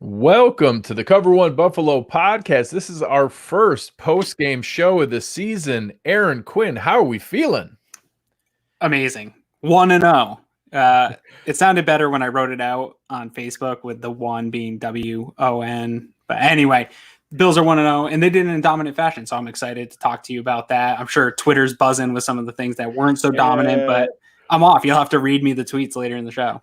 Welcome to the Cover One Buffalo podcast. This is our first post-game show of the season. Aaron, Quinn, how are we feeling? Amazing. 1-0. It sounded better when I wrote it out on Facebook with the one being WON. But anyway, Bills are 1-0, and they did it in dominant fashion. So I'm excited to talk to you about that. I'm sure Twitter's buzzing with some of the things that weren't so dominant, but I'm off. You'll have to read me the tweets later in the show.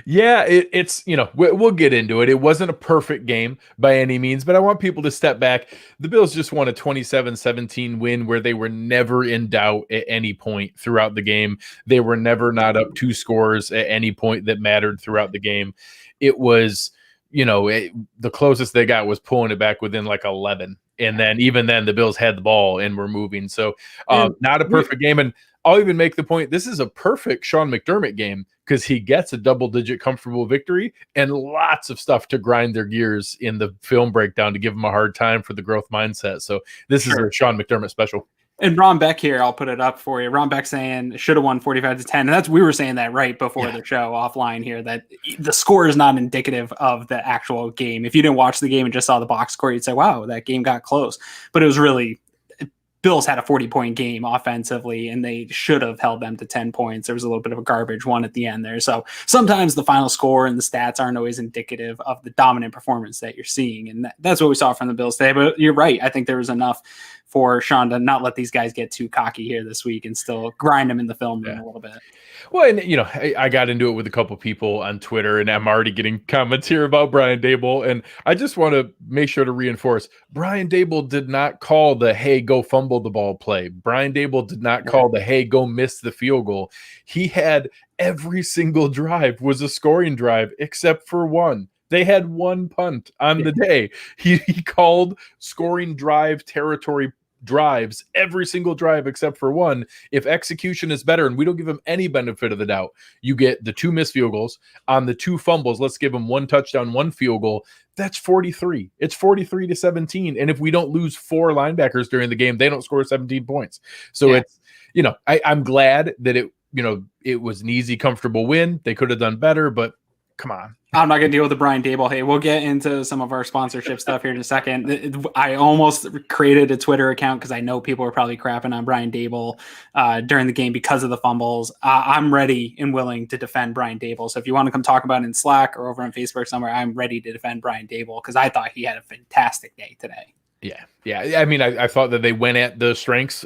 Yeah, it's we'll get into it. It wasn't a perfect game by any means, but I want people to step back. The Bills just won a 27-17 win where they were never in doubt at any point throughout the game. They were never not up 2 scores at any point that mattered throughout the game. It was, the closest they got was pulling it back within like 11. And then even then the Bills had the ball and were moving. So not a perfect game. And I'll even make the point, this is a perfect Sean McDermott game because he gets a double-digit comfortable victory and lots of stuff to grind their gears in the film breakdown to give him a hard time for the growth mindset. So this is a Sean McDermott special. And Ron Beck here, I'll put it up for you. Ron Beck saying should have won 45-10. And we were saying that right before the show offline here, that the score is not indicative of the actual game. If you didn't watch the game and just saw the box score, you'd say, wow, that game got close. But it was really Bills had a 40-point game offensively, and they should have held them to 10 points. There was a little bit of a garbage one at the end there. So sometimes the final score and the stats aren't always indicative of the dominant performance that you're seeing. And that's what we saw from the Bills today. But you're right. I think there was enough for Sean to not let these guys get too cocky here this week and still grind them in the film room a little bit. Well, and I got into it with a couple people on Twitter, and I'm already getting comments here about Brian Daboll, and I just want to make sure to reinforce, Brian Daboll did not call the, hey, go fumble the ball play. Brian Daboll did not call the, hey, go miss the field goal. He had every single drive was a scoring drive except for one. They had one punt on the day. He called scoring drive territory drives, every single drive except for one. If execution is better, and we don't give him any benefit of the doubt, you get the 2 missed field goals on the 2 fumbles. Let's give him 1 touchdown, 1 field goal. That's 43. It's 43-17. And if we don't lose 4 linebackers during the game, they don't score 17 points. So it's, I'm glad that it was an easy, comfortable win. They could have done better, but come on. I'm not going to deal with the Brian Daboll. Hey, we'll get into some of our sponsorship stuff here in a second. I almost created a Twitter account because I know people are probably crapping on Brian Daboll during the game because of the fumbles. I'm ready and willing to defend Brian Daboll. So if you want to come talk about it in Slack or over on Facebook somewhere, I'm ready to defend Brian Daboll because I thought he had a fantastic day today. Yeah. I mean, I thought that they went at the strengths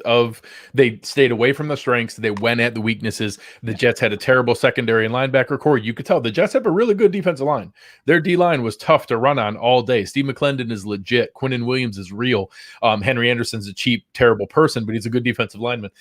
they stayed away from the strengths. They went at the weaknesses. The Jets had a terrible secondary and linebacker core. You could tell the Jets have a really good defensive line. Their D-line was tough to run on all day. Steve McClendon is legit. Quinn Williams is real. Henry Anderson's a cheap, terrible person, but he's a good defensive lineman.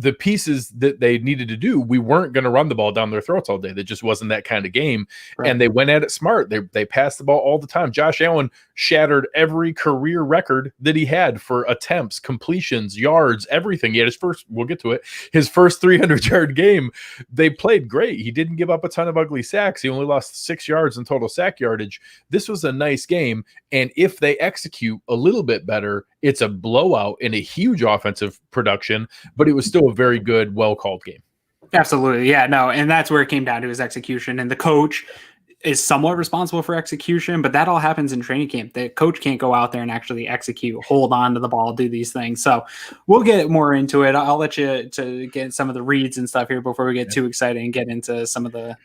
The pieces that they needed to do, we weren't going to run the ball down their throats all day. That just wasn't that kind of game. Right. And they went at it smart. They passed the ball all the time. Josh Allen shattered every career record that he had for attempts, completions, yards, everything. He had we'll get to it, his first 300-yard game. They played great. He didn't give up a ton of ugly sacks. He only lost 6 yards in total sack yardage. This was a nice game. And if they execute a little bit better, it's a blowout and a huge offensive production, but it was still a very good, well-called game. Absolutely. Yeah, no. And that's where it came down to his execution. And the coach is somewhat responsible for execution, but that all happens in training camp. The coach can't go out there and actually execute, hold on to the ball, do these things. So we'll get more into it. I'll let you to get some of the reads and stuff here before we get too excited and get into some of the,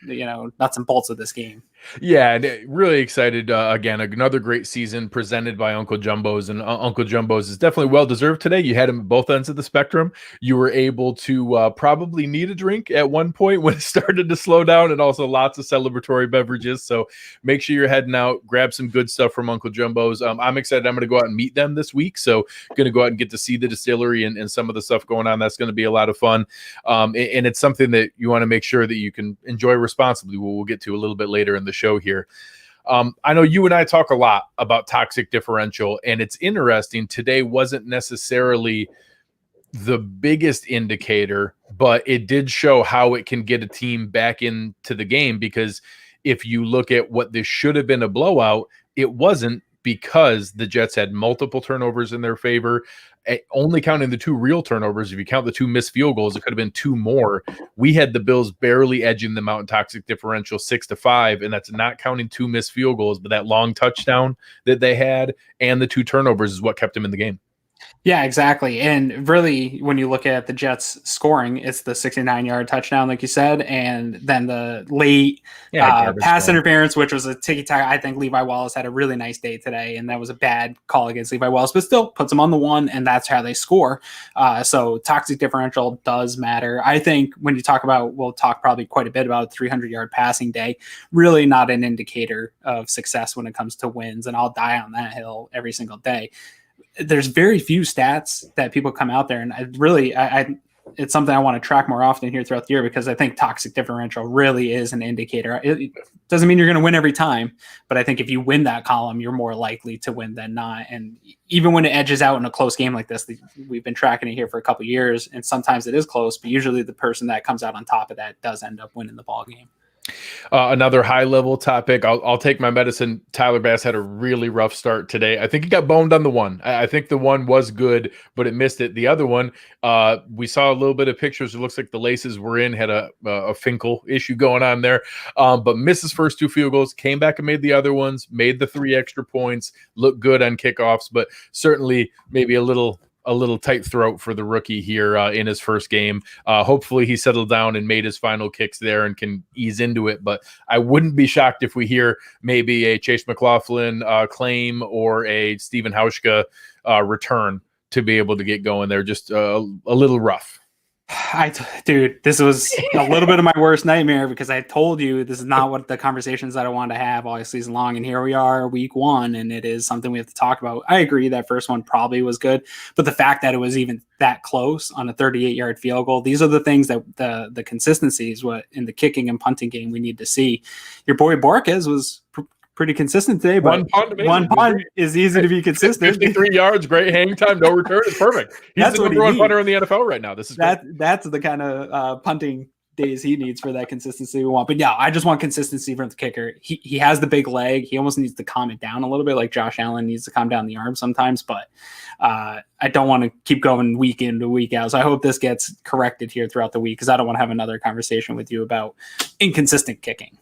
nuts and bolts of this game. Yeah, and really excited. Again, another great season presented by Uncle Jumbo's, and Uncle Jumbo's is definitely well-deserved today. You had him at both ends of the spectrum. You were able to probably need a drink at one point when it started to slow down, and also lots of celebratory beverages. So make sure you're heading out, grab some good stuff from Uncle Jumbo's. I'm excited. I'm going to go out and meet them this week. So going to go out and get to see the distillery and some of the stuff going on. That's going to be a lot of fun. And it's something that you want to make sure that you can enjoy responsibly. We'll get to a little bit later in the show here. I know you and I talk a lot about toxic differential, and it's interesting. Today wasn't necessarily the biggest indicator, but it did show how it can get a team back into the game, because if you look at what this should have been a blowout, it wasn't, because the Jets had multiple turnovers in their favor, only counting the 2 real turnovers. If you count the 2 missed field goals, it could have been 2 more. We had the Bills barely edging them out in toxic differential 6-5, and that's not counting 2 missed field goals, but that long touchdown that they had and the 2 turnovers is what kept them in the game. Yeah, exactly. And really, when you look at the Jets scoring, it's the 69-yard touchdown, like you said, and then the late pass interference, which was a ticky-tack. I think Levi Wallace had a really nice day today, and that was a bad call against Levi Wallace, but still puts him on the 1, and that's how they score. So toxic differential does matter. I think when you talk about, we'll talk probably quite a bit about 300-yard passing day, really not an indicator of success when it comes to wins, and I'll die on that hill every single day. There's very few stats that people come out there, and it's something I want to track more often here throughout the year, because I think toxic differential really is an indicator. It doesn't mean you're going to win every time, but I think if you win that column, you're more likely to win than not. And even when it edges out in a close game like this, we've been tracking it here for a couple of years, and sometimes it is close, but usually the person that comes out on top of that does end up winning the ball game. Another high-level topic. I'll take my medicine. Tyler Bass had a really rough start today. I think he got boned on the 1. I think the 1 was good, but it missed it. The other one, we saw a little bit of pictures. It looks like the laces were in, had a Finkel issue going on there, but missed his first 2 field goals, came back and made the other ones, made the 3 extra points, looked good on kickoffs, but certainly maybe a little tight throat for the rookie here in his first game. Hopefully he settled down and made his final kicks there and can ease into it. But I wouldn't be shocked if we hear maybe a Chase McLaughlin claim or a Stephen Hauschka return to be able to get going there. Just a little rough. Dude, this was a little bit of my worst nightmare, because I told you this is not what the conversations that I wanted to have all season long. And here we are, week 1, and it is something we have to talk about. I agree that first one probably was good, but the fact that it was even that close on a 38-yard field goal, these are the things that the consistencies what in the kicking and punting game we need to see. Your boy Borges was pretty consistent today, but one punt is easy to be consistent. 53 yards, great hang time, no return. It's perfect. He's the number 1 punter in the NFL right now. This is that's the kind of punting days he needs for that consistency we want. But yeah, I just want consistency from the kicker. He has the big leg. He almost needs to calm it down a little bit, like Josh Allen needs to calm down the arm sometimes. But I don't want to keep going week in to week out. So I hope this gets corrected here throughout the week, because I don't want to have another conversation with you about inconsistent kicking.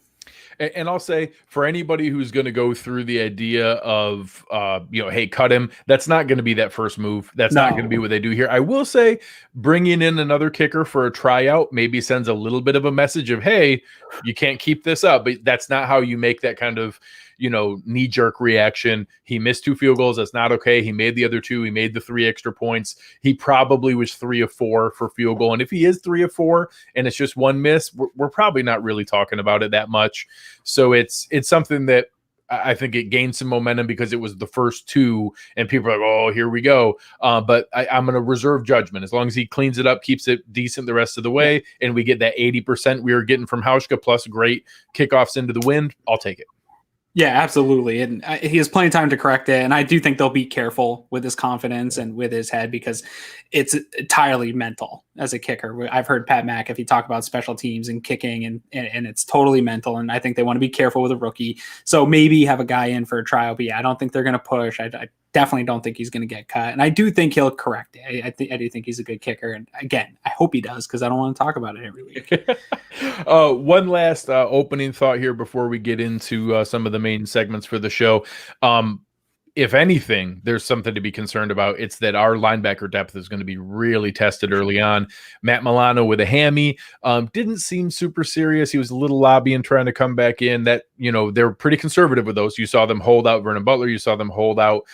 And I'll say, for anybody who's going to go through the idea of, hey, cut him, that's not going to be that first move. That's not going to be what they do here. I will say bringing in another kicker for a tryout maybe sends a little bit of a message of, hey, you can't keep this up. But that's not how you make that kind of, knee-jerk reaction. He missed 2 field goals. That's not okay. He made the other 2. He made the 3 extra points. He probably was 3 of 4 for field goal. And if he is 3 of 4 and it's just 1 miss, we're probably not really talking about it that much. So it's something that I think it gained some momentum because it was the first 2 and people are like, oh, here we go. But I'm going to reserve judgment. As long as he cleans it up, keeps it decent the rest of the way, and we get that 80% we were getting from Hauschka plus great kickoffs into the wind, I'll take it. Yeah, absolutely. And he has plenty of time to correct it. And I do think they'll be careful with his confidence and with his head, because it's entirely mental as a kicker. I've heard Pat McAfee talk about special teams and kicking, and it's totally mental. And I think they want to be careful with a rookie. So maybe have a guy in for a trial. But yeah, I don't think they're going to push. I definitely don't think he's going to get cut. And I do think he'll correct it. I do think he's a good kicker. And again, I hope he does, because I don't want to talk about it every week. One last opening thought here before we get into some of the main segments for the show. If anything, there's something to be concerned about. It's that our linebacker depth is going to be really tested early on. Matt Milano with a hammy didn't seem super serious. He was a little lobbying, trying to come back in. That, they're pretty conservative with those. You saw them hold out Vernon Butler. You saw them hold out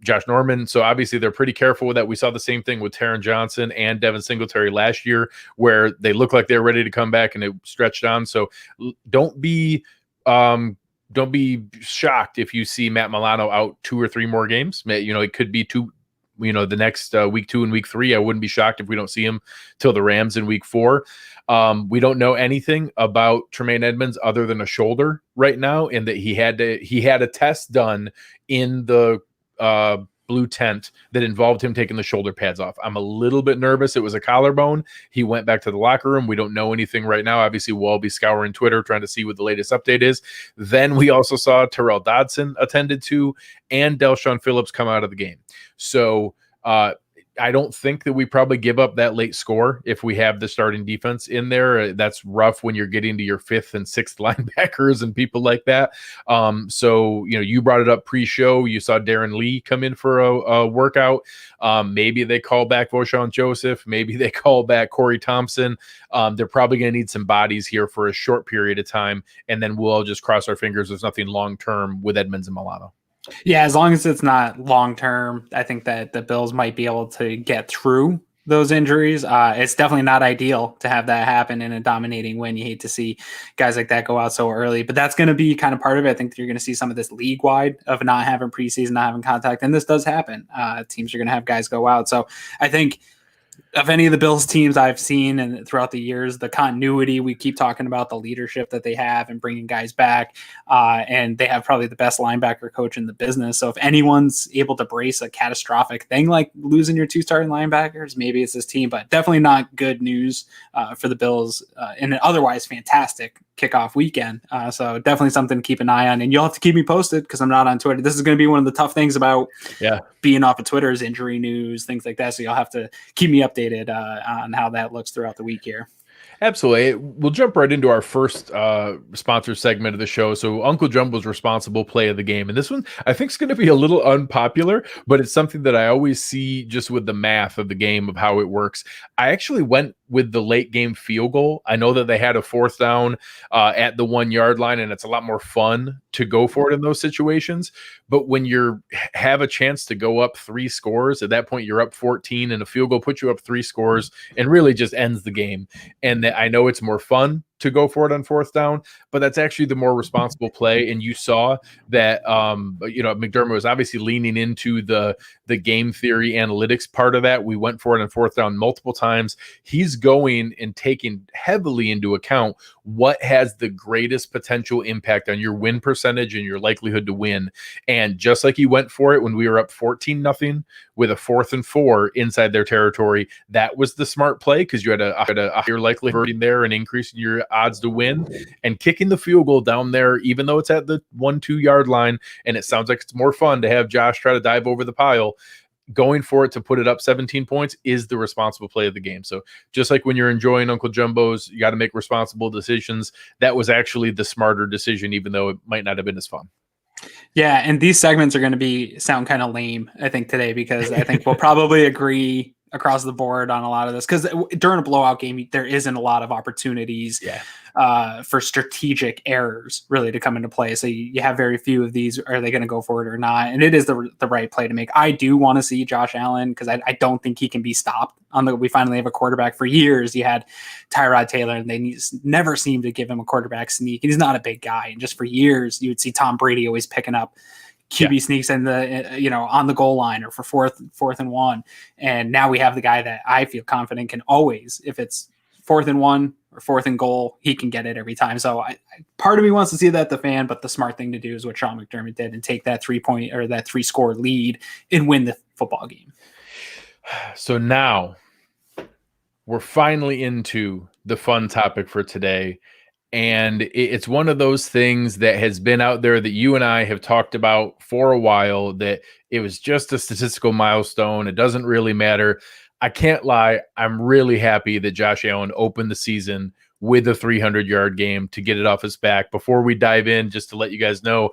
Josh Norman. So obviously they're pretty careful with that. We saw the same thing with Taron Johnson and Devin Singletary last year, where they looked like they were ready to come back and it stretched on. So don't be shocked if you see Matt Milano out 2 or 3 more games. It could be 2, the next week 2 and week 3. I wouldn't be shocked if we don't see him till the Rams in week 4. We don't know anything about Tremaine Edmonds other than a shoulder right now, and that he had a test done in the blue tent that involved him taking the shoulder pads off. I'm a little bit nervous. It was a collarbone. He went back to the locker room. We don't know anything right now. Obviously, we'll all be scouring Twitter trying to see what the latest update is. Then we also saw Terrell Dodson attended to and Delshon Phillips come out of the game. So I don't think that we probably give up that late score if we have the starting defense in there. That's rough when you're getting to your fifth and sixth linebackers and people like that. So, you brought it up pre-show. You saw Darren Lee come in for a workout. Maybe they call back Voshon Joseph. Maybe they call back Corey Thompson. They're probably going to need some bodies here for a short period of time. And then we'll all just cross our fingers there's nothing long-term with Edmonds and Milano. Yeah, as long as it's not long term, I think that the Bills might be able to get through those injuries. It's definitely not ideal to have that happen in a dominating win. You hate to see guys like that go out so early, but that's going to be kind of part of it. I think that you're going to see some of this league wide of not having preseason, not having contact, and this does happen. Teams are going to have guys go out. So I think of any of the Bills teams I've seen and throughout the years, the continuity, we keep talking about the leadership that they have and bringing guys back. And they have probably the best linebacker coach in the business. So if anyone's able to brace a catastrophic thing like losing your two starting linebackers, maybe it's this team, but definitely not good news for the Bills in an otherwise fantastic kickoff weekend. So definitely something to keep an eye on, and you'll have to keep me posted because I'm not on Twitter. This is going to be one of the tough things about being off of Twitter is injury news, things like that. So you'll have to keep me updated on how that looks throughout the week here. Absolutely. We'll jump right into our first sponsor segment of the show. So Uncle Jumbo's responsible play of the game. And this one, I think, is going to be a little unpopular, but it's something that I always see just with the math of the game of how it works. I actually went with the late game field goal. I know that they had a fourth down at the 1 yard line, and it's a lot more fun to go for it in those situations. But when you have a chance to go up 3 scores, at that point you're up 14, and a field goal puts you up 3 scores and really just ends the game. And I know it's more fun to go for it on fourth down, but that's actually the more responsible play. And you saw that, McDermott was obviously leaning into the game theory analytics part of that. We went for it on fourth down multiple times. He's going and taking heavily into account what has the greatest potential impact on your win percentage and your likelihood to win. And just like he went for it when we were up 14-0 with a 4th and 4 inside their territory, that was the smart play because you had a higher likelihood in there and increasing your odds to win. And kicking the field goal down there, even though it's at the 1-2 yard line, and it sounds like it's more fun to have Josh try to dive over the pile, going for it to put it up 17 points is the responsible play of the game. So just like when you're enjoying Uncle Jumbo's, you got to make responsible decisions. That was actually the smarter decision, even though it might not have been as fun. Yeah, and these segments are going to sound kind of lame, I think, today, because I think we'll probably agree across the board on a lot of this, because during a blowout game, there isn't a lot of opportunities for strategic errors really to come into play. So you have very few of these. Are they going to go for it or not? And it is the right play to make. I do want to see Josh Allen because I don't think he can be stopped. We finally have a quarterback. For years, you had Tyrod Taylor, and they never seemed to give him a quarterback sneak. And he's not a big guy. And just for years, you would see Tom Brady always picking up QB sneaks in the on the goal line or for fourth and 1. And now we have the guy that I feel confident can always, if it's 4th and 1 or 4th and goal, he can get it every time. So part of me wants to see that the fan, but the smart thing to do is what Sean McDermott did and take that 3-point or that 3-score lead and win the football game. So now we're finally into the fun topic for today. And it's one of those things that has been out there that you and I have talked about for a while, that it was just a statistical milestone. It doesn't really matter. I can't lie. I'm really happy that Josh Allen opened the season with a 300-yard game to get it off his back. Before we dive in, just to let you guys know,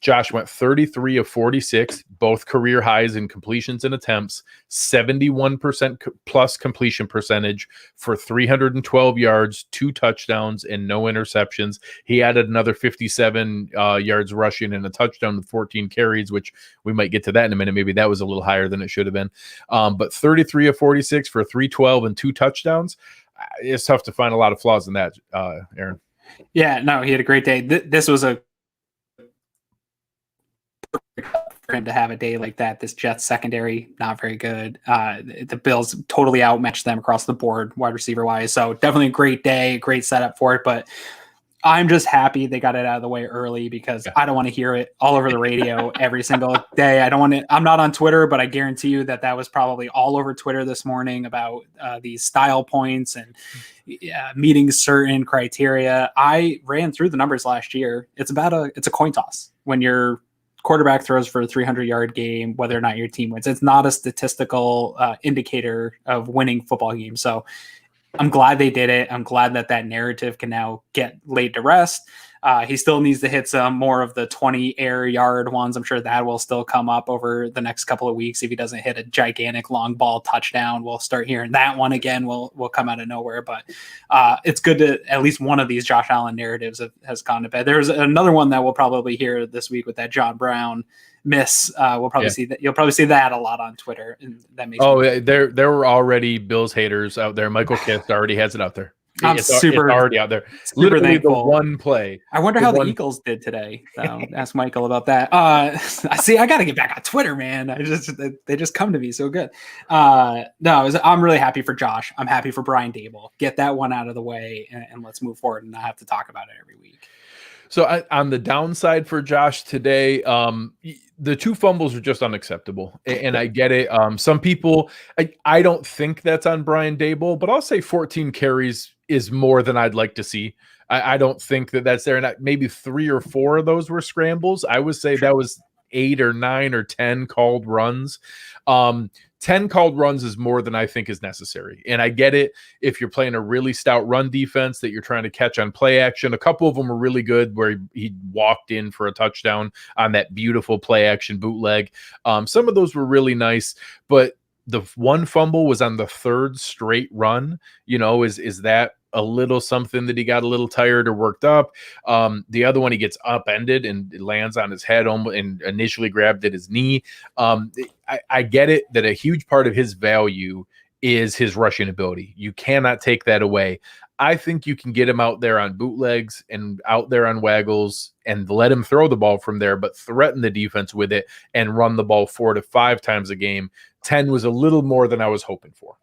Josh went 33 of 46, both career highs in completions and attempts, 71% plus completion percentage for 312 yards, 2 touchdowns, and no interceptions. He added another 57 yards rushing and a touchdown with 14 carries, which we might get to that in a minute. Maybe that was a little higher than it should have been. But 33 of 46 for 312 and 2 touchdowns. It's tough to find a lot of flaws in that, Aaron. Yeah, no, he had a great day. This was a for him to have a day like that. This Jets secondary, not very good. The Bills totally outmatched them across the board, wide receiver wise. So definitely a great day, great setup for it. But I'm just happy they got it out of the way early because I don't want to hear it all over the radio every single day. I don't want to. I'm not on Twitter, but I guarantee you that was probably all over Twitter this morning about these style points and meeting certain criteria. I ran through the numbers last year. It's a coin toss when your quarterback throws for a 300-yard game, whether or not your team wins. It's not a statistical indicator of winning football games. So I'm glad they did it. I'm glad that narrative can now get laid to rest. He still needs to hit some more of the 20 air yard ones. I'm sure that will still come up over the next couple of weeks. If he doesn't hit a gigantic long ball touchdown, we'll start hearing that one again. Will come out of nowhere. But it's good to at least one of these Josh Allen narratives has gone to bed. There's another one that we'll probably hear this week with that John Brown miss. We'll probably see that. You'll probably see that a lot on Twitter. And that makes there were already Bills haters out there. Michael Kiss already has it out there. It's already out there. Literally thankful. The one play. I wonder how the Eagles did today. So ask Michael about that. See, I got to get back on Twitter, man. They just come to me so good. I'm really happy for Josh. I'm happy for Brian Daboll. Get that one out of the way and let's move forward and not have to talk about it every week. So on the downside for Josh today, the 2 fumbles are just unacceptable, and I get it. Some people, I don't think that's on Brian Daboll, but I'll say 14 carries is more than I'd like to see. I don't think that's there, and maybe 3 or 4 of those were scrambles. I would say that was 8 or 9 or 10 called runs. 10 called runs is more than I think is necessary. And I get it if you're playing a really stout run defense that you're trying to catch on play action. A couple of them were really good where he walked in for a touchdown on that beautiful play action bootleg. Some of those were really nice, but the one fumble was on the 3rd straight run. Is that a little something that he got a little tired or worked up? The other one, he gets upended and it lands on his head and initially grabbed at his knee. I get it that a huge part of his value is his rushing ability. You cannot take that away. I think you can get him out there on bootlegs and out there on waggles and let him throw the ball from there, but threaten the defense with it and run the ball 4 to 5 times a game. 10 was a little more than I was hoping for.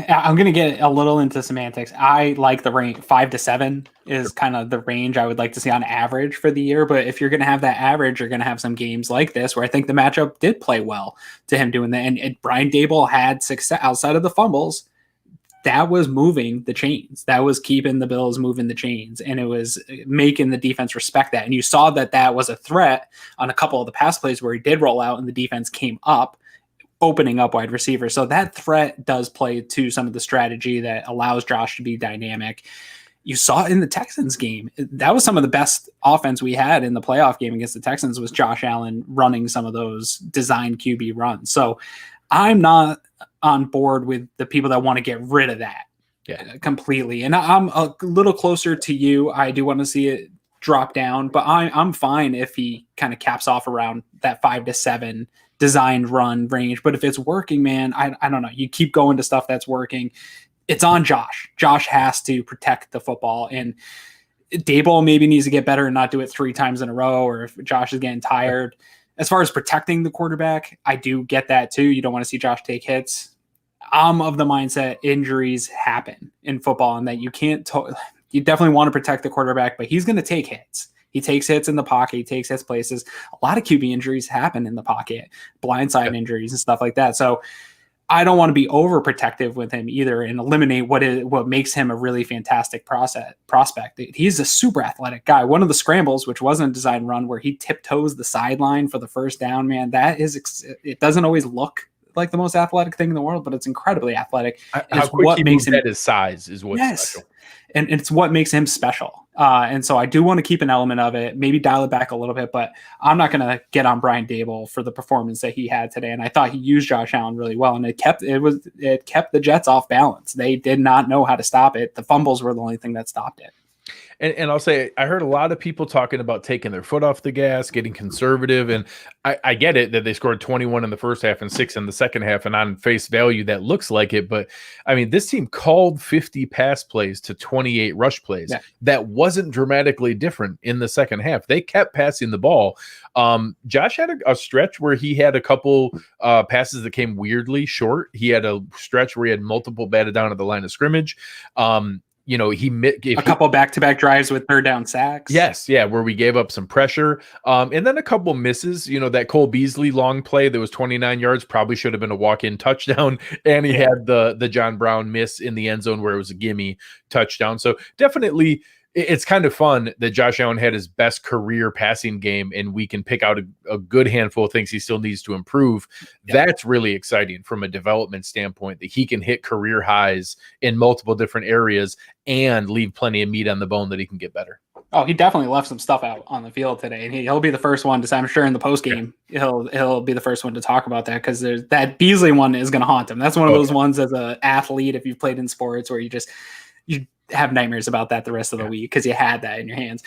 I'm going to get a little into semantics. I like the range 5 to 7 is kind of the range I would like to see on average for the year. But if you're going to have that average, you're going to have some games like this where I think the matchup did play well to him doing that. And Brian Daboll had success outside of the fumbles. That was moving the chains. That was keeping the Bills moving the chains. And it was making the defense respect that. And you saw that was a threat on a couple of the pass plays where he did roll out and the defense came up, opening up wide receivers. So that threat does play to some of the strategy that allows Josh to be dynamic. You saw it in the Texans game. That was some of the best offense we had in the playoff game against the Texans was Josh Allen running some of those designed QB runs. So I'm not on board with the people that want to get rid of that completely. And I'm a little closer to you. I do want to see it drop down, but I'm fine if he kind of caps off around that 5 to 7 designed run range. But if it's working, man, I don't know. You keep going to stuff that's working. It's on Josh. Josh has to protect the football, and Daboll maybe needs to get better and not do it 3 times in a row, or if Josh is getting tired. As far as protecting the quarterback, I do get that too. You don't want to see Josh take hits. I'm of the mindset injuries happen in football and that you can't, you definitely want to protect the quarterback, but he's going to take hits. He takes hits in the pocket. He takes hits places. A lot of QB injuries happen in the pocket, blindside injuries and stuff like that. So I don't want to be overprotective with him either and eliminate what makes him a really fantastic prospect. He's a super athletic guy. One of the scrambles, which wasn't a design run, where he tiptoes the sideline for the first down, man, it doesn't always look like the most athletic thing in the world, but it's incredibly athletic. How quick he moves at his size is what's special. And it's what makes him special. And so I do want to keep an element of it, maybe dial it back a little bit, but I'm not going to get on Brian Daboll for the performance that he had today. And I thought he used Josh Allen really well, and it kept the Jets off balance. They did not know how to stop it. The fumbles were the only thing that stopped it. And I'll say, I heard a lot of people talking about taking their foot off the gas, getting conservative. And I get it that they scored 21 in the first half and 6 in the second half. And on face value, that looks like it. But I mean, this team called 50 pass plays to 28 rush plays. Yeah. That wasn't dramatically different in the second half. They kept passing the ball. Josh had a stretch where he had a couple passes that came weirdly short. He had a stretch where he had multiple batted down at the line of scrimmage. he a couple back-to-back drives with third down sacks. Yes, yeah, where we gave up some pressure, and then a couple misses. That Cole Beasley long play that was 29 yards probably should have been a walk-in touchdown, and he had the John Brown miss in the end zone where it was a gimme touchdown. So definitely, it's kind of fun that Josh Allen had his best career passing game, and we can pick out a good handful of things he still needs to improve. That's really exciting from a development standpoint, that he can hit career highs in multiple different areas and leave plenty of meat on the bone that he can get better. Oh, he definitely left some stuff out on the field today, and he'll be the first one to. I'm sure in the post game, he'll be the first one to talk about that, because there's that Beasley one is going to haunt him. That's one of those ones as an athlete, if you've played in sports, where you have nightmares about that the rest of the week because you had that in your hands.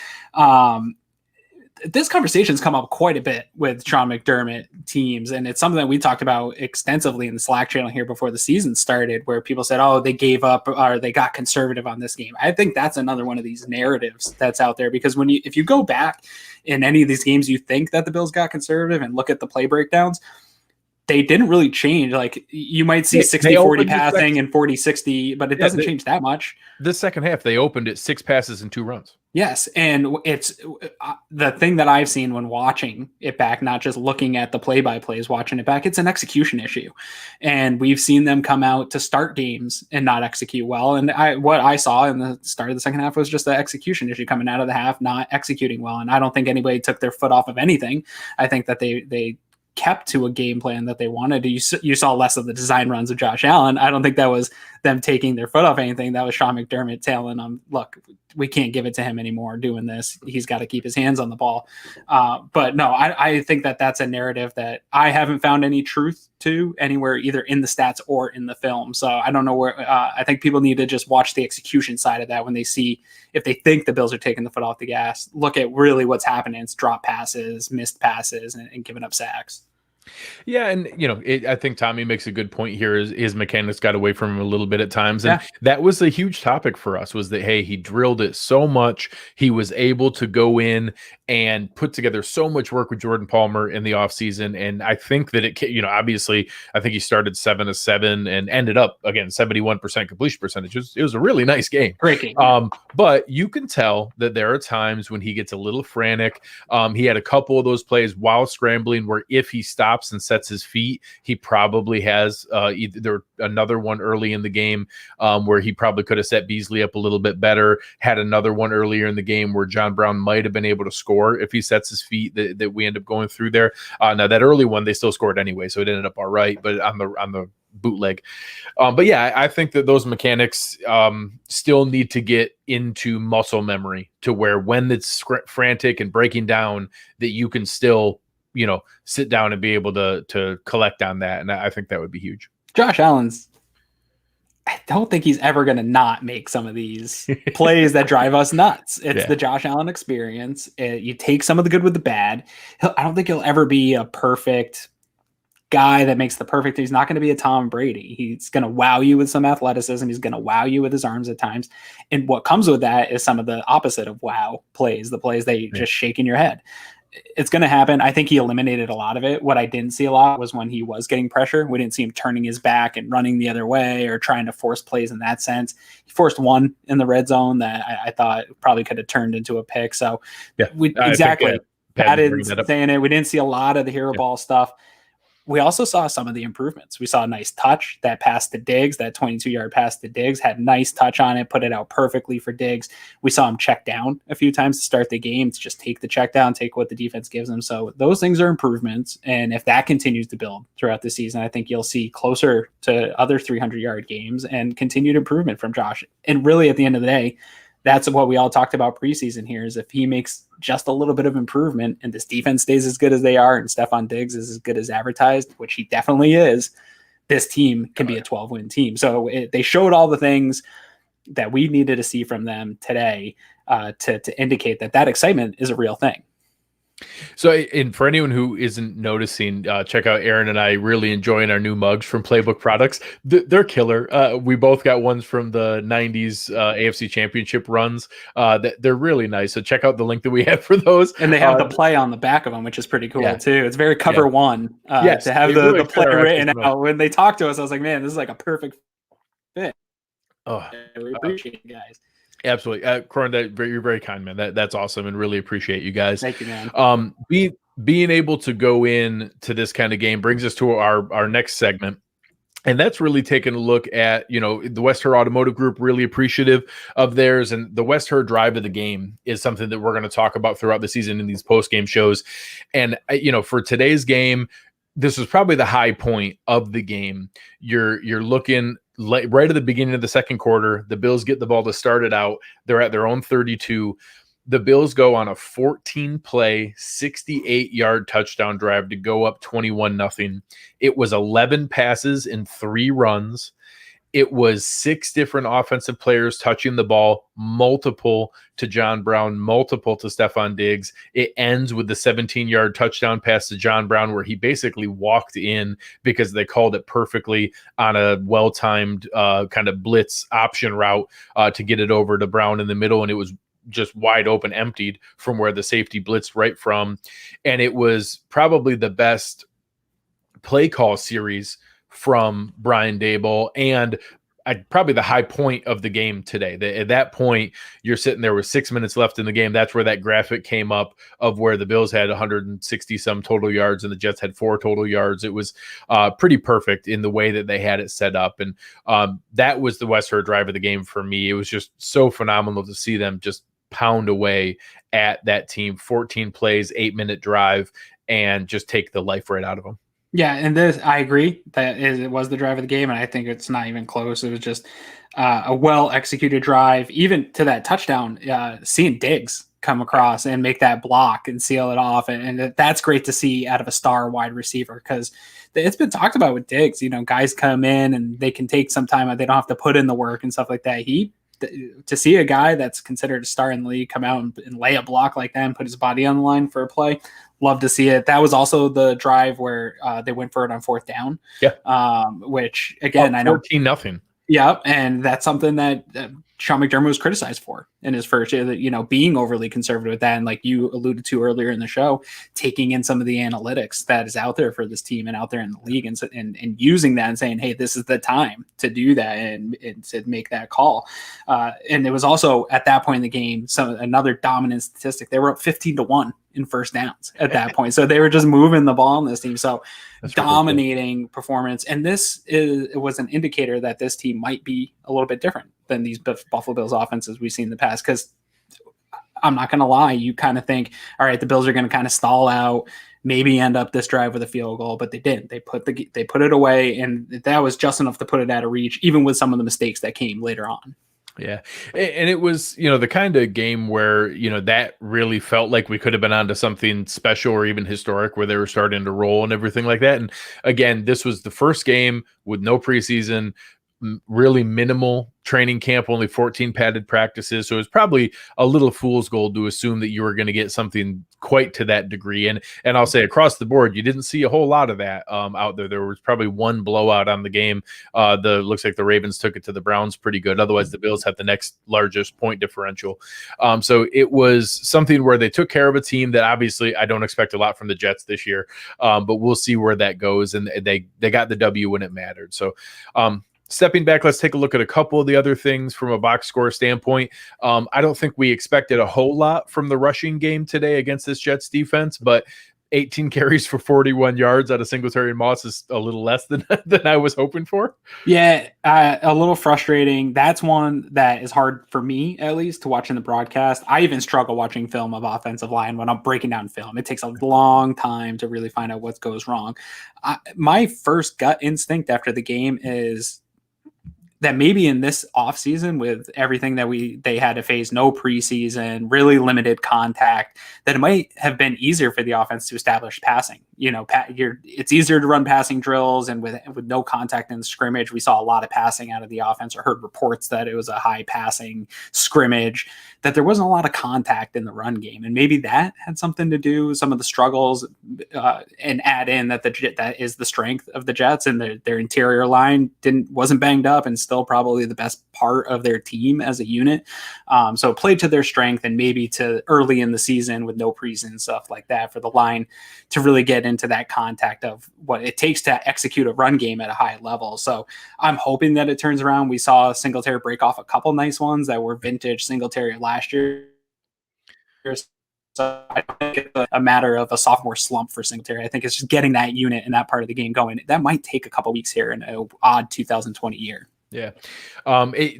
This conversation's come up quite a bit with Sean McDermott teams, and it's something that we talked about extensively in the Slack channel here before the season started, where people said, oh, they gave up or they got conservative on this game. I think that's another one of these narratives that's out there, because if you go back in any of these games, you think that the Bills got conservative and look at the play breakdowns, they didn't really change. Like, you might see 60-40 passing and 40-60, but it doesn't change that much. The second half, they opened it 6 passes and 2 runs. Yes, and it's the thing that I've seen when watching it back, not just looking at the play-by-plays, watching it back, it's an execution issue. And we've seen them come out to start games and not execute well. And what I saw in the start of the second half was just the execution issue coming out of the half, not executing well. And I don't think anybody took their foot off of anything. I think that they kept to a game plan that they wanted. You saw less of the design runs of Josh Allen. I don't think that was them taking their foot off anything. That was Sean McDermott telling them, look, we can't give it to him anymore doing this. He's got to keep his hands on the ball. But no, I think that that's a narrative that I haven't found any truth to anywhere, either in the stats or in the film. So I don't know where, I think people need to just watch the execution side of that when they see, if they think the Bills are taking the foot off the gas, look at really what's happening. It's drop passes, missed passes, and giving up sacks. Yeah, and I think Tommy makes a good point here. His mechanics got away from him a little bit at times, and that was a huge topic for us. Was that, hey, he drilled it so much, he was able to go in and put together so much work with Jordan Palmer in the offseason. And I think that it, obviously, I think he started 7 of 7 and ended up again 71% completion percentage. It was a really nice game. Great game. But you can tell that there are times when he gets a little frantic. He had a couple of those plays while scrambling where if he stops and sets his feet, he probably has either another one early in the game where he probably could have set Beasley up a little bit better, had another one earlier in the game where John Brown might have been able to score if he sets his feet, that we end up going through there. Now that early one, they still scored anyway, so it ended up all right, but on the bootleg. But yeah, I think that those mechanics still need to get into muscle memory to where when it's frantic and breaking down, that you can still sit down and be able to collect on that. And I think that would be huge. Josh Allen's, I don't think he's ever going to not make some of these plays that drive us nuts. It's the Josh Allen experience. You take some of the good with the bad. I don't think he'll ever be a perfect guy that makes the perfect. He's not going to be a Tom Brady. He's going to wow you with some athleticism. He's going to wow you with his arms at times. And what comes with that is some of the opposite of wow plays, the plays that you just shake in your head. It's going to happen. I think he eliminated a lot of it. What I didn't see a lot was when he was getting pressure. We didn't see him turning his back and running the other way or trying to force plays in that sense. He forced one in the red zone that I thought probably could have turned into a pick. So exactly. Pat is saying it. We didn't see a lot of the hero ball stuff. We also saw some of the improvements. We saw a nice touch, that pass to Diggs, that 22-yard pass to Diggs, had nice touch on it, put it out perfectly for Diggs. We saw him check down a few times to start the game, to just take the check down, take what the defense gives him. So those things are improvements. And if that continues to build throughout the season, I think you'll see closer to other 300-yard games and continued improvement from Josh. And really, at the end of the day, that's what we all talked about preseason here, is if he makes just a little bit of improvement and this defense stays as good as they are and Stephon Diggs is as good as advertised, which he definitely is, this team can be a 12-win team. So they showed all the things that we needed to see from them today to indicate that excitement is a real thing. So, and for anyone who isn't noticing, check out Aaron and I really enjoying our new mugs from Playbook Products. They're killer. We both got ones from the 90s AFC Championship runs. They're really nice. So check out the link that we have for those. And they have the play on the back of them, which is pretty cool too. It's very cover one to have the play written out. When they talked to us, I was like, man, this is like a perfect fit. Oh, we appreciate it, guys. Absolutely. Corin, you're very kind, man. That's awesome, and really appreciate you guys. Thank you, man. Being able to go in to this kind of game brings us to our next segment. And that's really taking a look at, the West Her Automotive Group, really appreciative of theirs. And the West Her drive of the game is something that we're going to talk about throughout the season in these post-game shows. And, for today's game, this was probably the high point of the game. You're looking right at the beginning of the second quarter. The Bills get the ball to start it out. They're at their own 32. The Bills go on a 14-play, 68-yard touchdown drive to go up 21-0. It was 11 passes and 3 runs. It was 6 different offensive players touching the ball, multiple to John Brown, multiple to Stephon Diggs. It ends with the 17-yard touchdown pass to John Brown, where he basically walked in because they called it perfectly on a well-timed kind of blitz option route to get it over to Brown in the middle, and it was just wide open, emptied from where the safety blitzed right from. And it was probably the best play call series from Brian Daboll, and probably the high point of the game today. At that point, you're sitting there with 6 minutes left in the game. That's where that graphic came up of where the Bills had 160 some total yards and the Jets had 4 total yards. It was pretty perfect in the way that they had it set up. And that was the West Her drive of the game for me. It was just so phenomenal to see them just pound away at that team. 14 plays, 8-minute drive, and just take the life right out of them. Yeah, and I agree that it was the drive of the game, and I think it's not even close. It was just a well-executed drive, even to that touchdown, seeing Diggs come across and make that block and seal it off, and that's great to see out of a star wide receiver, because it's been talked about with Diggs. Guys come in and they can take some time, they don't have to put in the work and stuff like that. To see a guy that's considered a star in the league come out and lay a block like that and put his body on the line for a play, love to see it. That was also the drive where they went for it on 4th down. Yeah. Which again, I know 14-0. Yeah, and that's something that Sean McDermott was criticized for in his first year, that, being overly conservative with that. And like you alluded to earlier in the show, taking in some of the analytics that is out there for this team and out there in the league, and using that and saying, hey, this is the time to do that and to make that call. And it was also at that point in the game, another dominant statistic. They were up 15-1 in first downs at that point. So they were just moving the ball on this team. So that's dominating performance. And it was an indicator that this team might be a little bit different than these Buffalo Bills offenses we've seen in the past. Because I'm not going to lie, you kind of think, all right, the Bills are going to kind of stall out, maybe end up this drive with a field goal, but they didn't. They put it away, and that was just enough to put it out of reach, even with some of the mistakes that came later on. Yeah. And it was, the kind of game where, that really felt like we could have been onto something special or even historic, where they were starting to roll and everything like that. And again, this was the first game with no preseason, really minimal training camp, only 14 padded practices. So it was probably a little fool's gold to assume that you were going to get something quite to that degree. And I'll say across the board, you didn't see a whole lot of that out there. There was probably one blowout on the game. Looks like the Ravens took it to the Browns pretty good. Otherwise, the Bills had the next largest point differential. So it was something where they took care of a team that obviously I don't expect a lot from the Jets this year, but we'll see where that goes. And they got the W when it mattered. So stepping back, let's take a look at a couple of the other things from a box score standpoint. I don't think we expected a whole lot from the rushing game today against this Jets defense, but 18 carries for 41 yards out of Singletary and Moss is a little less than I was hoping for. Yeah, a little frustrating. That's one that is hard for me, at least, to watch in the broadcast. I even struggle watching film of offensive line when I'm breaking down film. It takes a long time to really find out what goes wrong. My first gut instinct after the game is that maybe in this offseason, with everything that they had to face, no preseason, really limited contact, that it might have been easier for the offense to establish passing. It's easier to run passing drills, and with no contact in the scrimmage, we saw a lot of passing out of the offense, or heard reports that it was a high passing scrimmage, that there wasn't a lot of contact in the run game. And maybe that had something to do with some of the struggles, and add in that that is the strength of the Jets, and their interior line wasn't banged up and still still probably the best part of their team as a unit. So it played to their strength, and maybe to early in the season with no preseason and stuff like that for the line to really get into that contact of what it takes to execute a run game at a high level. So I'm hoping that it turns around. We saw Singletary break off a couple nice ones that were vintage Singletary last year. So I think it's a matter of a sophomore slump for Singletary. I think it's just getting that unit and that part of the game going. That might take a couple weeks here in an odd 2020 year. Yeah.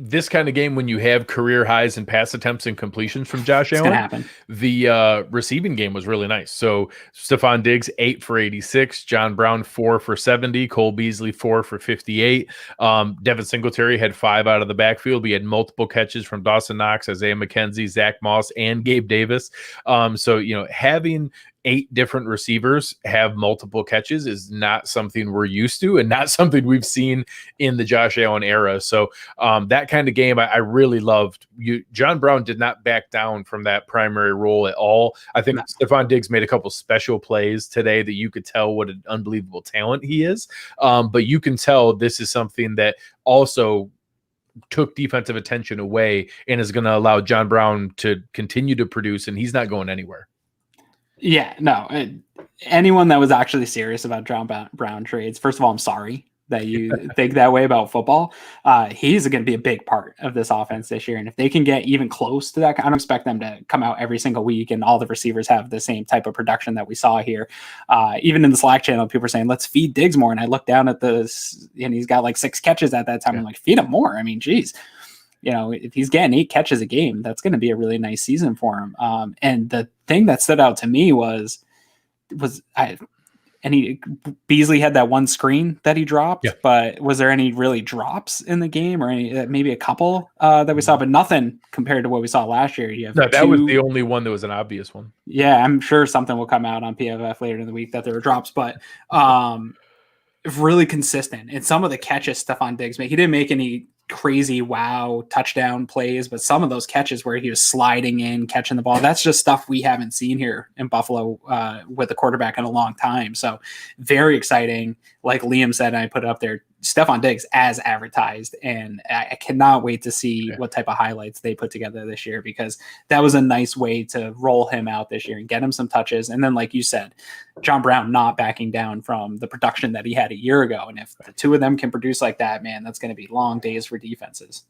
This kind of game, when you have career highs in pass attempts and completions from Josh Allen, happen. The receiving game was really nice. So Stephon Diggs, 8 for 86, John Brown, 4 for 70, Cole Beasley, 4 for 58. Devin Singletary had 5 out of the backfield. We had multiple catches from Dawson Knox, Isaiah McKenzie, Zach Moss, and Gabe Davis. So, having 8 different receivers have multiple catches is not something we're used to, and not something we've seen in the Josh Allen era. So that kind of game I really loved. John Brown did not back down from that primary role at all. I think Stephon Diggs made a couple special plays today that you could tell what an unbelievable talent he is. But you can tell this is something that also took defensive attention away and is going to allow John Brown to continue to produce, and he's not going anywhere. Yeah, no. Anyone that was actually serious about John Brown trades, first of all, I'm sorry that you think that way about football. He's going to be a big part of this offense this year. And if they can get even close to that, I don't expect them to come out every single week and all the receivers have the same type of production that we saw here. Even in the Slack channel, people are saying, let's feed Diggs more. And I look down at this, and he's got like 6 catches at that time. I'm like, feed him more. I mean, geez. If he's getting 8 catches a game, that's going to be a really nice season for him. And the thing that stood out to me Beasley had that one screen that he dropped, but was there any really drops in the game, or any, maybe a couple that we saw, but nothing compared to what we saw last year? That was the only one that was an obvious one. Yeah, I'm sure something will come out on PFF later in the week that there were drops, but really consistent. And some of the catches Stephon Diggs made, he didn't make any crazy wow touchdown plays, but some of those catches where he was sliding in, catching the ball, that's just stuff we haven't seen here in Buffalo with a quarterback in a long time. So very exciting. Like Liam said, and I put it up there, Stephon Diggs as advertised, and I cannot wait to see what type of highlights they put together this year, because that was a nice way to roll him out this year and get him some touches. And then, like you said, John Brown not backing down from the production that he had a year ago. And if the two of them can produce like that, man, that's going to be long days for defenses.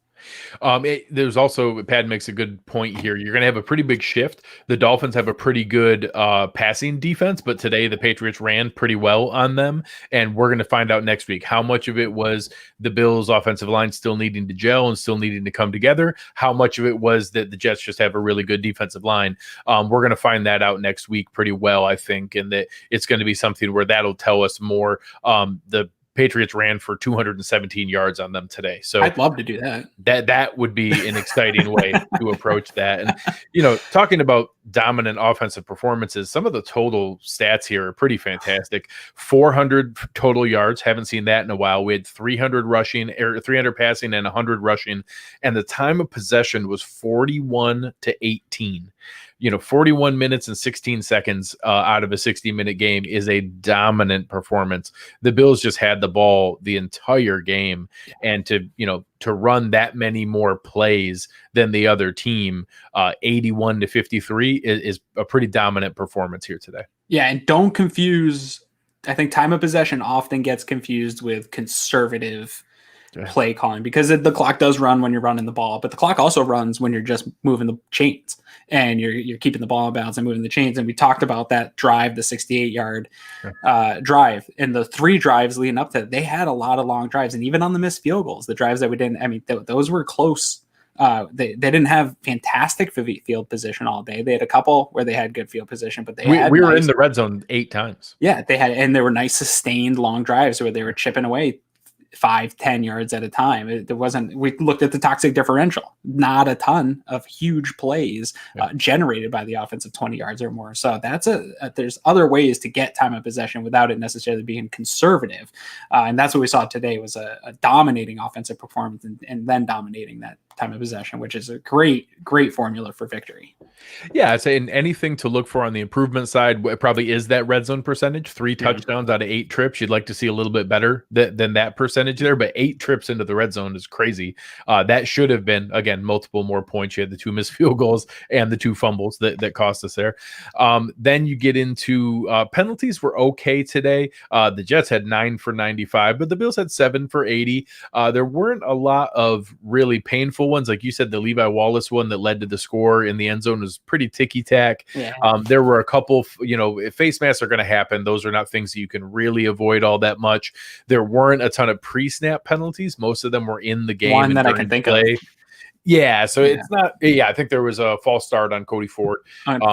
There's also, Pat makes a good point here. You're going to have a pretty big shift. The Dolphins have a pretty good passing defense, but today the Patriots ran pretty well on them. And we're going to find out next week how much of it was the Bills' offensive line still needing to gel and still needing to come together. How much of it was that the Jets just have a really good defensive line. We're going to find that out next week pretty well, I think. And that it's going to be something where that'll tell us more. The Patriots ran for 217 yards on them today. So I'd love to do that. That would be an exciting way to approach that. And, talking about dominant offensive performances, some of the total stats here are pretty fantastic. 400 total yards. Haven't seen that in a while. We had 300 rushing, or 300 passing and 100 rushing. And the time of possession was 41-18. 41 minutes and 16 seconds out of a 60-minute game is a dominant performance. The Bills just had the ball the entire game, and to run that many more plays than the other team, 81-53 is a pretty dominant performance here today. Yeah, and don't confuse. I think time of possession often gets confused with conservative play calling, because the clock does run when you're running the ball, but the clock also runs when you're just moving the chains and you're keeping the ball in bounds and moving the chains. And we talked about that drive, the 68-yard drive, and the 3 drives leading up to it. They had a lot of long drives, and even on the missed field goals, the drives that we didn't, those were close. They didn't have fantastic field position all day. They had a couple where they had good field position, but we were in the red zone 8 times. Yeah, and there were nice sustained long drives where they were chipping away 5-10 yards at a time. We looked at the toxic differential, not a ton of huge plays generated by the offense of 20 yards or more. So there's other ways to get time of possession without it necessarily being conservative. And that's what we saw today, was a dominating offensive performance and then dominating that time of possession, which is a great formula for victory. Yeah, I'd say in anything to look for on the improvement side, it probably is that red zone percentage. 3 touchdowns out of 8 trips. You'd like to see a little bit better than that percentage there, but 8 trips into the red zone is crazy. That should have been, again, multiple more points. You had the 2 missed field goals and the 2 fumbles that cost us there. Then you get into penalties were okay today. The Jets had 9 for 95, but the Bills had 7 for 80. There weren't a lot of really painful ones. Like you said, the Levi Wallace one that led to the score in the end zone was pretty ticky-tack. Yeah. There were a couple, if face masks are going to happen, those are not things that you can really avoid all that much. There weren't a ton of pre-snap penalties. Most of them were in the game. One that I can think of. Yeah, so it's not. Yeah, I think there was a false start on Cody Ford.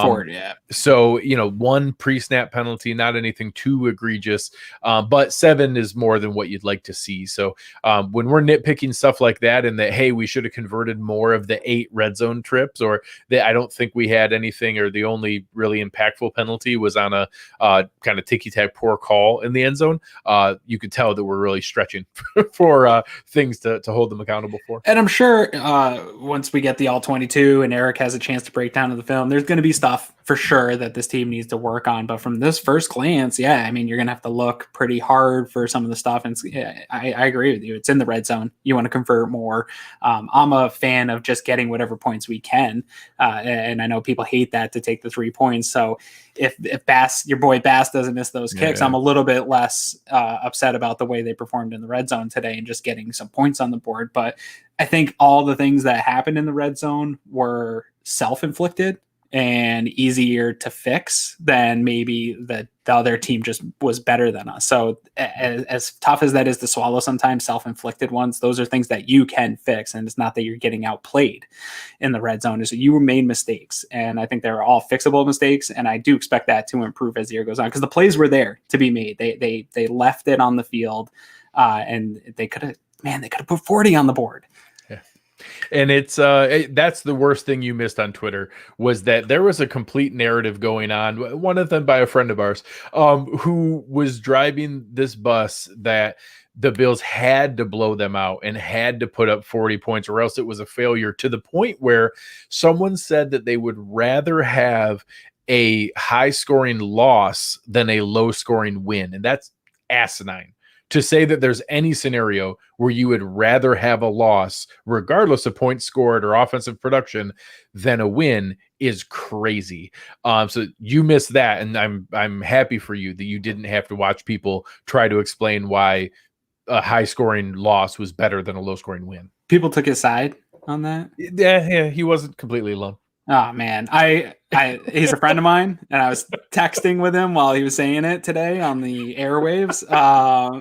Ford, yeah. So 1 pre-snap penalty, not anything too egregious, but 7 is more than what you'd like to see. So when we're nitpicking stuff like that, and that hey, we should have converted more of the 8 red zone trips, or that I don't think we had anything, or the only really impactful penalty was on a kind of ticky-tack poor call in the end zone. You could tell that we're really stretching for things to hold them accountable for. And I'm sure. Once we get the all 22 and Eric has a chance to break down the film, there's going to be stuff for sure that this team needs to work on. But from this first glance, yeah, I mean, you're going to have to look pretty hard for some of the stuff. And I agree with you. It's in the red zone. You want to convert more. I'm a fan of just getting whatever points we can. And I know people hate that, to take the 3 points. So if Bass, your boy Bass, doesn't miss those kicks, I'm a little bit less upset about the way they performed in the red zone today and just getting some points on the board. But I think all the things that happened in the red zone were self-inflicted and easier to fix than maybe the other team just was better than us. So as tough as that is to swallow sometimes, self-inflicted ones, those are things that you can fix. And it's not that you're getting outplayed in the red zone. Is you made mistakes. And I think they're all fixable mistakes. And I do expect that to improve as the year goes on, because the plays were there to be made. They left it on the field and they could have put 40 on the board. And it's that's the worst thing you missed on Twitter, was that there was a complete narrative going on, one of them by a friend of ours, who was driving this bus that the Bills had to blow them out and had to put up 40 points, or else it was a failure, to the point where someone said that they would rather have a high scoring loss than a low scoring win. And that's asinine. To say that there's any scenario where you would rather have a loss, regardless of points scored or offensive production, than a win is crazy. So you missed that, and I'm happy for you that you didn't have to watch people try to explain why a high-scoring loss was better than a low-scoring win. People took his side on that? Yeah, he wasn't completely alone. Oh man, he's a friend of mine, and I was texting with him while he was saying it today on the airwaves.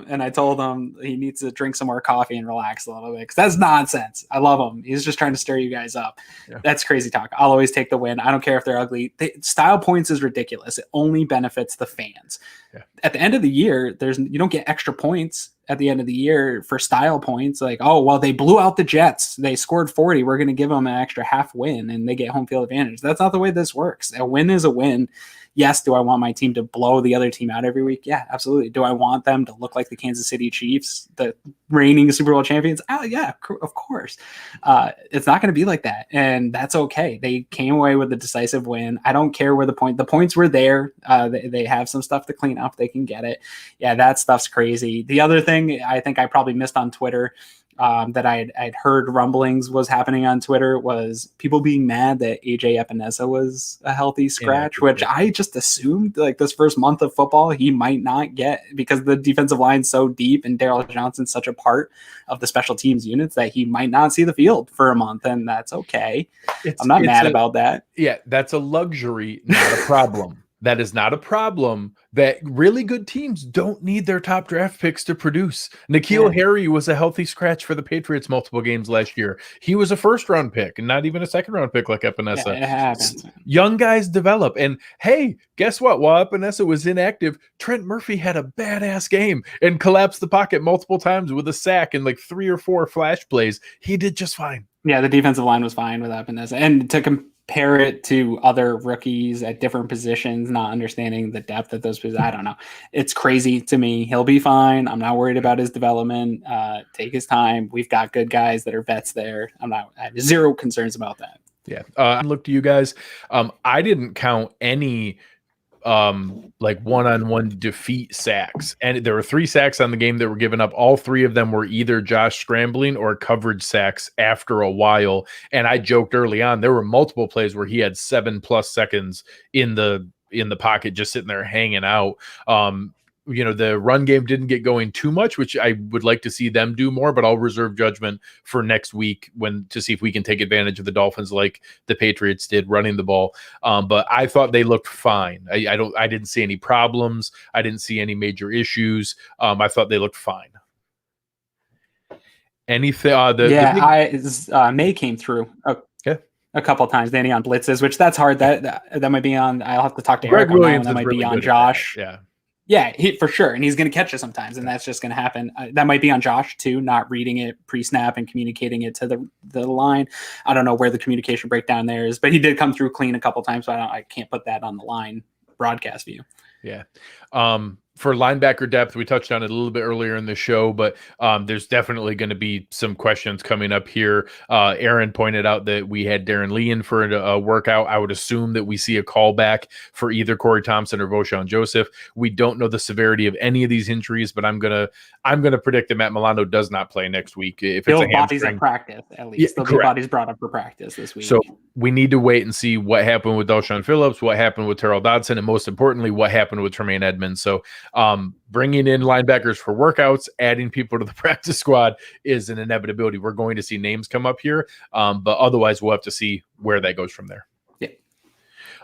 And I told him he needs to drink some more coffee and relax a little bit, because that's nonsense. I love him. He's just trying to stir you guys up. Yeah. That's crazy talk. I'll always take the win. I don't care if they're ugly. Style points is ridiculous. It only benefits the fans. Yeah. At the end of the year, you don't get extra points at the end of the year for style points. Like, oh, well, they blew out the Jets. They scored 40. We're going to give them an extra half win and they get home field advantage. That's not the way this works. A win is a win. Yes, do I want my team to blow the other team out every week? Yeah, absolutely. Do I want them to look like the Kansas City Chiefs, the reigning Super Bowl champions? Oh, yeah, of course. It's not going to be like that, and that's okay. They came away with a decisive win. I don't care where the points were there. They have some stuff to clean up. They can get it. Yeah, that stuff's crazy. The other thing I think I probably missed on Twitter, that I'd heard rumblings was happening on Twitter, was people being mad that AJ Epinesa was a healthy scratch, which I just assumed, like, this first month of football he might not get, because the defensive line's so deep and Daryl Johnson's such a part of the special teams units that he might not see the field for a month, and that's okay. I'm not mad about that. Yeah, that's a luxury, not a problem. That is not a problem. That really good teams don't need their top draft picks to produce. N'Keal Harry was a healthy scratch for the Patriots multiple games last year. He was a first-round pick and not even a second-round pick like Epinesa. Yeah, it happens. Young guys develop. And, hey, guess what? While Epinesa was inactive, Trent Murphy had a badass game and collapsed the pocket multiple times with a sack and like 3 or 4 flash plays. He did just fine. Yeah, the defensive line was fine with Epinesa. And to compare it to other rookies at different positions, not understanding the depth of those positions. I don't know. It's crazy to me. He'll be fine. I'm not worried about his development. Take his time. We've got good guys that are vets there. I have zero concerns about that. Yeah. Look to you guys. I didn't count any like one-on-one defeat sacks, and there were 3 sacks on the game that were given up. All 3 of them were either Josh scrambling or coverage sacks after a while. And I joked early on, there were multiple plays where he had 7+ seconds in the pocket, just sitting there hanging out. The run game didn't get going too much, which I would like to see them do more, but I'll reserve judgment for next week to see if we can take advantage of the Dolphins like the Patriots did running the ball. But I thought they looked fine. I didn't see any problems. I didn't see any major issues. I thought they looked fine. Anything? May came through. Okay. A couple of times, Danny on blitzes, which that's hard. That might be on. I'll have to talk to Greg Eric Williams. That might really be on Josh. Yeah. Yeah, for sure. And he's going to catch it sometimes, and that's just going to happen. That might be on Josh, too, not reading it pre-snap and communicating it to the line. I don't know where the communication breakdown there is, but he did come through clean a couple times, so I can't put that on the line broadcast view. Yeah. For linebacker depth, we touched on it a little bit earlier in the show, but there's definitely going to be some questions coming up here. Aaron pointed out that we had Darren Lee in for a workout. I would assume that we see a callback for either Corey Tompsett or Voshon Joseph. We don't know the severity of any of these injuries, but I'm gonna predict that Matt Milano does not play next week. If it's a bodies hamstring, at practice, at least there'll be bodies brought up for practice this week. So we need to wait and see what happened with D'Alshon Phillips, what happened with Terrell Dodson, and most importantly, what happened with Tremaine Edmonds. So bringing in linebackers for workouts, adding people to the practice squad is an inevitability. We're going to see names come up here, but otherwise we'll have to see where that goes from there. Yeah.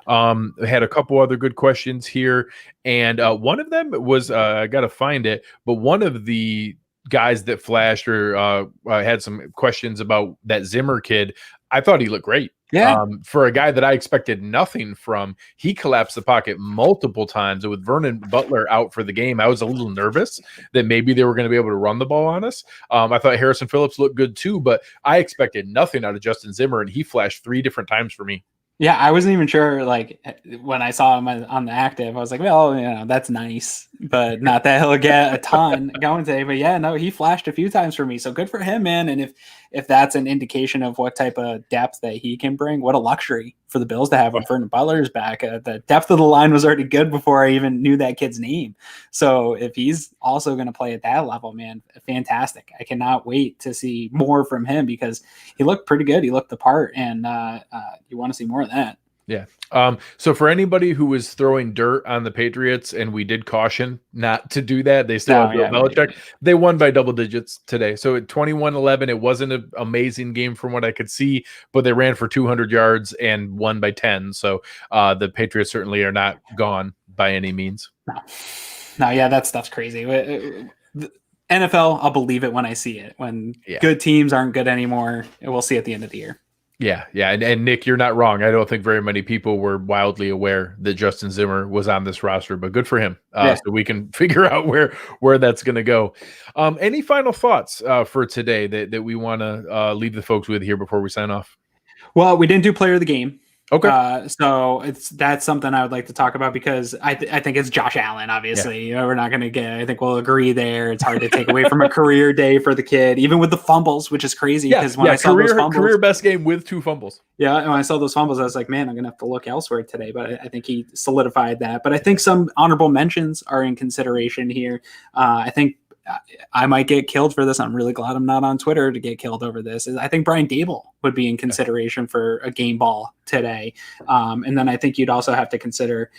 I had a couple other good questions here, and one of them was I got to find it, but one of the guys that flashed or had some questions about that Zimmer kid, I thought he looked great. Yeah. For a guy that I expected nothing from, he collapsed the pocket multiple times. And with Vernon Butler out for the game, I was a little nervous that maybe they were going to be able to run the ball on us. I thought Harrison Phillips looked good too, but I expected nothing out of Justin Zimmer, and he flashed 3 different times for me. Yeah, I wasn't even sure, like, when I saw him on the active, I was like, well, that's nice, but not that he'll get a ton going today. But yeah, no, he flashed a few times for me, so good for him, man. And if that's an indication of what type of depth that he can bring, what a luxury for the Bills to have when Vernon Butler's back. The depth of the line was already good before I even knew that kid's name. So if he's also going to play at that level, man, fantastic. I cannot wait to see more from him because he looked pretty good. He looked the part, and you want to see more of that. Yeah. So for anybody who was throwing dirt on the Patriots, and we did caution not to do that, they still have Bill Belichick. Right. They won by double digits today. So at 21-11, it wasn't an amazing game from what I could see, but they ran for 200 yards and won by 10. So the Patriots certainly are not gone by any means. No, yeah, that stuff's crazy. The NFL, I'll believe it when I see it. When good teams aren't good anymore, we'll see at the end of the year. Yeah. And Nick, you're not wrong. I don't think very many people were wildly aware that Justin Zimmer was on this roster, but good for him. So we can figure out where that's going to go. Any final thoughts for today that we want to leave the folks with here before we sign off? Well, we didn't do player of the game. Okay. So that's something I would like to talk about because I think it's Josh Allen, obviously. We're not going to get, I think we'll agree there. It's hard to take away from a career day for the kid, even with the fumbles, which is crazy. Because when I saw those fumbles, career best game with 2 fumbles. Yeah. And when I saw those fumbles, I was like, man, I'm going to have to look elsewhere today. But I think he solidified that. But I think some honorable mentions are in consideration here. I think I might get killed for this. I'm really glad I'm not on Twitter to get killed over this. I think Brian Daboll would be in consideration for a game ball today. And then I think you'd also have to consider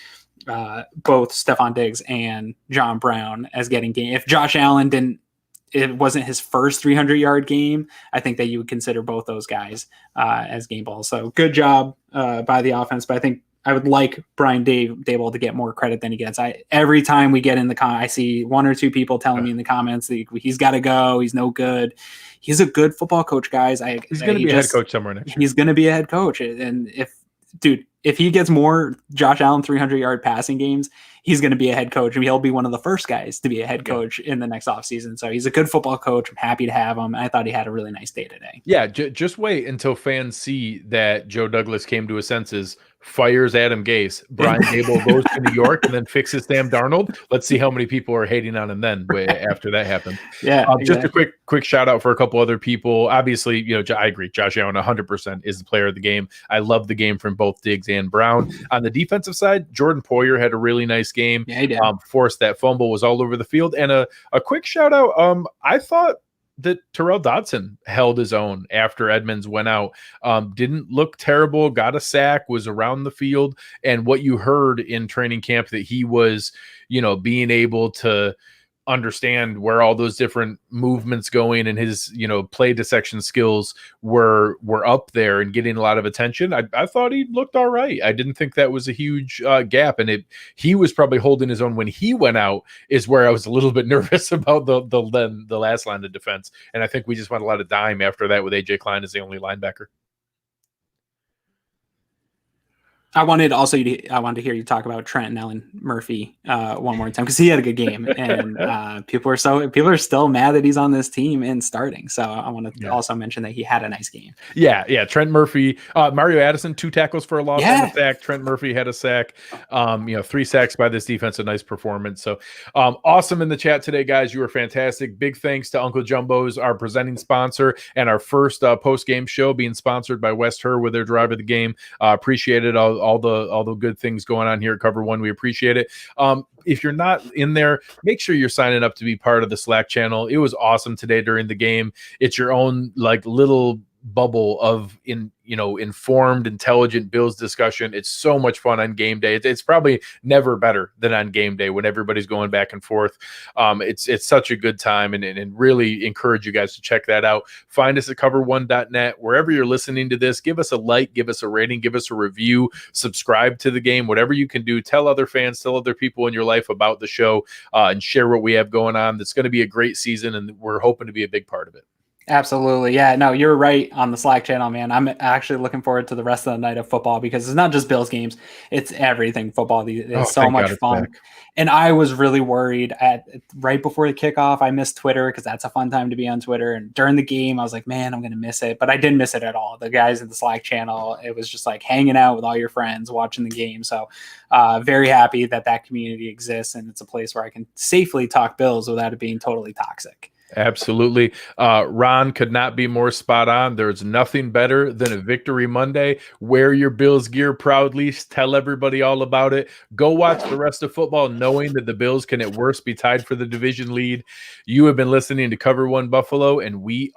both Stephon Diggs and John Brown as getting game. If Josh Allen it wasn't his first 300-yard game, I think that you would consider both those guys as game balls. So good job by the offense. But I think I would like Brian Daboll to get more credit than he gets. Every time we get in the I see 1 or 2 people telling me in the comments that he's got to go. He's no good. He's a good football coach, guys. He's going to be a head coach somewhere next year. He's going to be a head coach. And if dude, if he gets more Josh Allen 300-yard passing games, he's going to be a head coach. And he'll be one of the first guys to be a head coach in the next offseason. So he's a good football coach. I'm happy to have him. I thought he had a really nice day today. Yeah, just wait until fans see that Joe Douglas came to his senses, fires Adam Gase, Brian Daboll goes to New York, and then fixes Sam Darnold. Let's see how many people are hating on him then after that happens. Yeah, Just a quick shout out for a couple other people. Obviously, I agree. Josh Allen 100% is the player of the game. I love the game from both Diggs and Brown. On the defensive side, Jordan Poyer had a really nice game. Yeah, he did. Forced that fumble, was all over the field. And a quick shout out. I thought that Terrell Dodson held his own after Edmonds went out. Didn't look terrible, got a sack, was around the field. And what you heard in training camp, that he was, being able to understand where all those different movements going, and his, play dissection skills were up there and getting a lot of attention. I thought he looked all right. I didn't think that was a huge gap, and he was probably holding his own when he went out, is where I was a little bit nervous about the last line of defense. And I think we just went a lot of dime after that with AJ Klein as the only linebacker. I wanted to hear you talk about Trent and Ellen Murphy one more time, because he had a good game, and people are still mad that he's on this team and starting. So I want to also mention that he had a nice game. Yeah. Trent Murphy, Mario Addison, 2 tackles for a loss and a sack. Trent Murphy had a sack. 3 sacks by this defense, a nice performance. So awesome in the chat today, guys. You were fantastic. Big thanks to Uncle Jumbo's, our presenting sponsor, and our first post game show being sponsored by West Her with their drive of the game. Appreciate it. All the good things going on here at Cover One. We appreciate it. If you're not in there, make sure you're signing up to be part of the Slack channel. It was awesome today during the game. It's your own little bubble of informed, intelligent Bills discussion. It's so much fun on game day. It's probably never better than on game day when everybody's going back and forth. It's such a good time, and really encourage you guys to check that out. Find us at cover1.net. Wherever you're listening to this, give us a like, give us a rating, give us a review, subscribe to the game, whatever you can do. Tell other fans, tell other people in your life about the show, and share what we have going on. It's going to be a great season, and we're hoping to be a big part of it. Absolutely. Yeah, no, you're right on the Slack channel, man. I'm actually looking forward to the rest of the night of football, because it's not just Bills games. It's everything football. It's so much fun. And I was really worried right before the kickoff. I missed Twitter, because that's a fun time to be on Twitter. And during the game, I was like, man, I'm going to miss it. But I didn't miss it at all. The guys in the Slack channel, it was just like hanging out with all your friends, watching the game. So very happy that community exists. And it's a place where I can safely talk Bills without it being totally toxic. Absolutely. Ron could not be more spot on. There's nothing better than a victory Monday. Wear your Bills gear proudly. Tell everybody all about it. Go watch the rest of football, knowing that the Bills can at worst be tied for the division lead. You have been listening to Cover One Buffalo, and we